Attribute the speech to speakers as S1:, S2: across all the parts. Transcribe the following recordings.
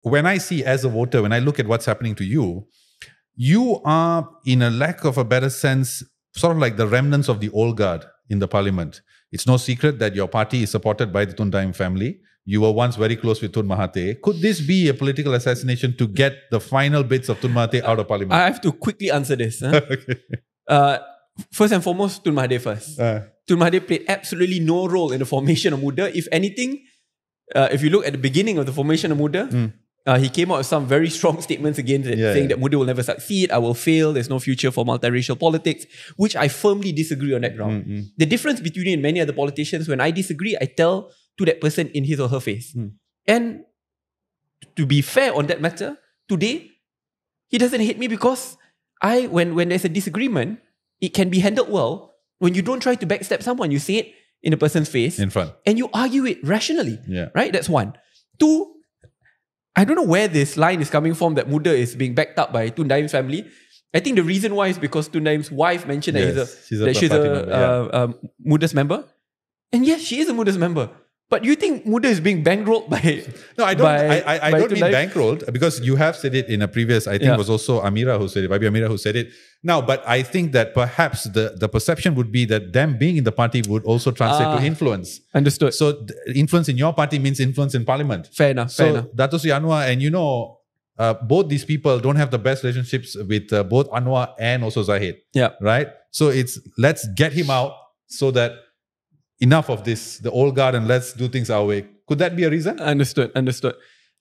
S1: when I see as a voter, when I look at what's happening to you, you are, in a lack of a better sense, sort of like the remnants of the old guard in the parliament. It's no secret that your party is supported by the Tun Daim family. You were once very close with Tun Mahathir. Could this be a political assassination to get the final bits of Tun Mahathir out of parliament?
S2: I have to quickly answer this.
S1: Okay.
S2: First and foremost, Tun Mahathir first. Tun Mahathir played absolutely no role in the formation of Muda. If anything, if you look at the beginning of the formation of Muda, he came out with some very strong statements against it, saying that Muda will never succeed, I will fail, there's no future for multiracial politics, which I firmly disagree on that ground. The difference between many other politicians, when I disagree, I tell to that person in his or her face. And to be fair on that matter, today, he doesn't hate me because when there's a disagreement, it can be handled well when you don't try to backstab someone. You say it in a person's face.
S1: In front.
S2: And you argue it rationally. Right? That's one. Two, I don't know where this line is coming from that Muda is being backed up by Tun Daim's family. I think the reason why is because Tun Daim's wife mentioned that she's a Muda's member. And yes, she is a Muda's member. But you think Muda is being bankrolled by...
S1: No, I don't. I don't mean bankrolled, because you have said it in a previous, I think it was also Amira who said it, Babi Amira who said it. Now, but I think that perhaps the perception would be that them being in the party would also translate to influence.
S2: Understood.
S1: So influence in your party means influence in parliament.
S2: Fair enough.
S1: So Dato Sri Anwar, and both these people don't have the best relationships with both Anwar and also Zahid. Right? So let's get him out so that enough of this, the old guard, and let's do things our way. Could that be a reason?
S2: Understood.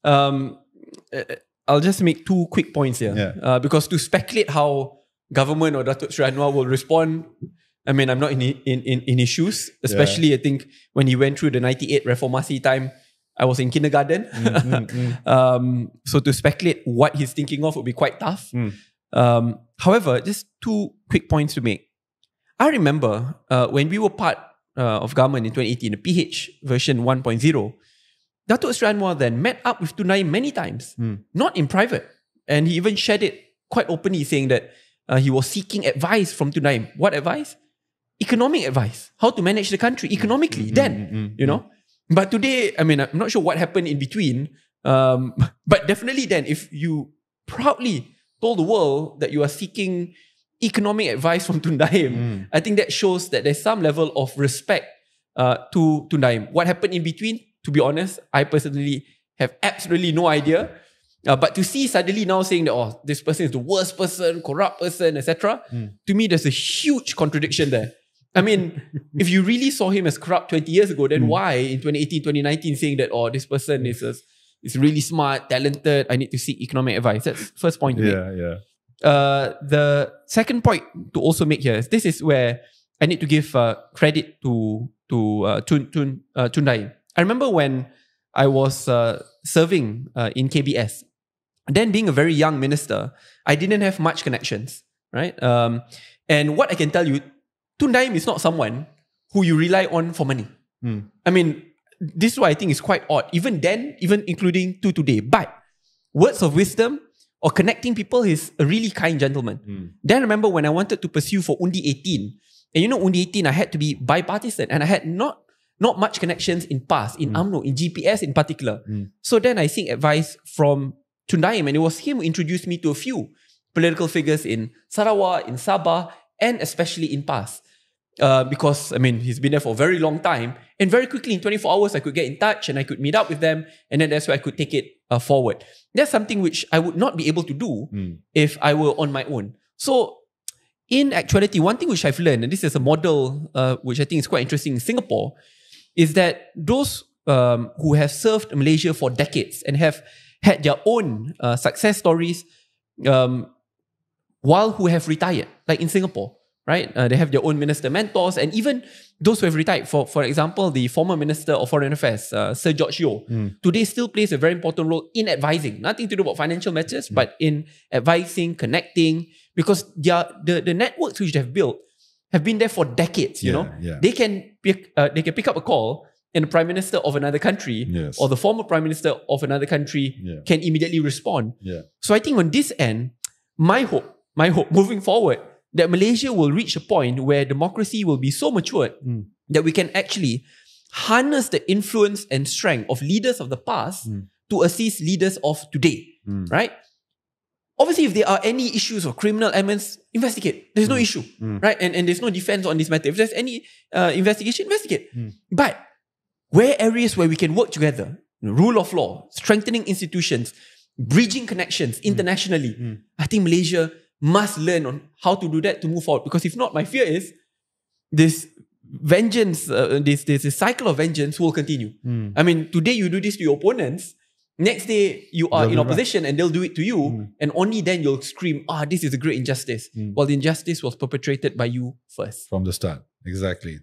S2: I'll just make two quick points here. Because to speculate how government or Datuk Sri Anwar will respond, I mean, I'm not in his shoes. Especially, I think, when he went through the 98 Reformasi time, I was in kindergarten. So to speculate what he's thinking of would be quite tough. However, just two quick points to make. I remember when we were part of government in 2018, the PH version 1.0, Datuk Sri Anwar then met up with Tun Daim many times, not in private. And he even shared it quite openly, saying that he was seeking advice from Tun Daim. What advice? Economic advice. How to manage the country economically then, you know. But today, I mean, I'm not sure what happened in between. But definitely then, if you proudly told the world that you are seeking economic advice from Tun Daim, I think that shows that there's some level of respect to Tun Daim. What happened in between, to be honest, I personally have absolutely no idea. But to see suddenly now saying that, this person is the worst person, corrupt person, etc., to me, there's a huge contradiction there. I mean, if you really saw him as corrupt 20 years ago, then why in 2018, 2019 saying that, this person is really smart, talented, I need to seek economic advice? That's the first point to make. The second point to also make here is this is where I need to give credit to Tun Daim. I remember when I was serving in KBS, then being a very young minister, I didn't have much connections, right? And what I can tell you, Tun Daim is not someone who you rely on for money. I mean, this is what I think is quite odd. Even then, even including to today. But words of wisdom or connecting people, is a really kind gentleman. Then I remember when I wanted to pursue for Undi 18, and you know, Undi 18, I had to be bipartisan, and I had not much connections in PAS, in UMNO, in GPS in particular. So then I seek advice from Tun Daim, and it was him who introduced me to a few political figures in Sarawak, in Sabah, and especially in PAS. Because, I mean, he's been there for a very long time, and very quickly in 24 hours, I could get in touch and I could meet up with them, and then that's where I could take it forward. That's something which I would not be able to do if I were on my own. So, in actuality, one thing which I've learned, and this is a model which I think is quite interesting in Singapore, is that those who have served Malaysia for decades and have had their own success stories while who have retired, like in Singapore, right? They have their own minister mentors, and even those who have retired. For example, the former Minister of Foreign Affairs, Sir George Yeo, today still plays a very important role in advising. Nothing to do about financial matters, but in advising, connecting, because the networks which they've built have been there for decades. You know, they can pick up a call, and the Prime Minister of another country or the former Prime Minister of another country can immediately respond. So I think on this end, my hope moving forward, that Malaysia will reach a point where democracy will be so matured that we can actually harness the influence and strength of leaders of the past to assist leaders of today, right? Obviously, if there are any issues or criminal elements, investigate. There's no issue, right? And there's no defense on this matter. If there's any investigation, investigate. But where areas where we can work together, rule of law, strengthening institutions, bridging connections internationally, I think Malaysia must learn on how to do that to move forward. Because if not, my fear is this vengeance, this cycle of vengeance will continue. I mean, today you do this to your opponents, next day you are in opposition and they'll do it to you, and only then you'll scream, this is a great injustice. Well, the injustice was perpetrated by you first.
S1: From the start. Exactly.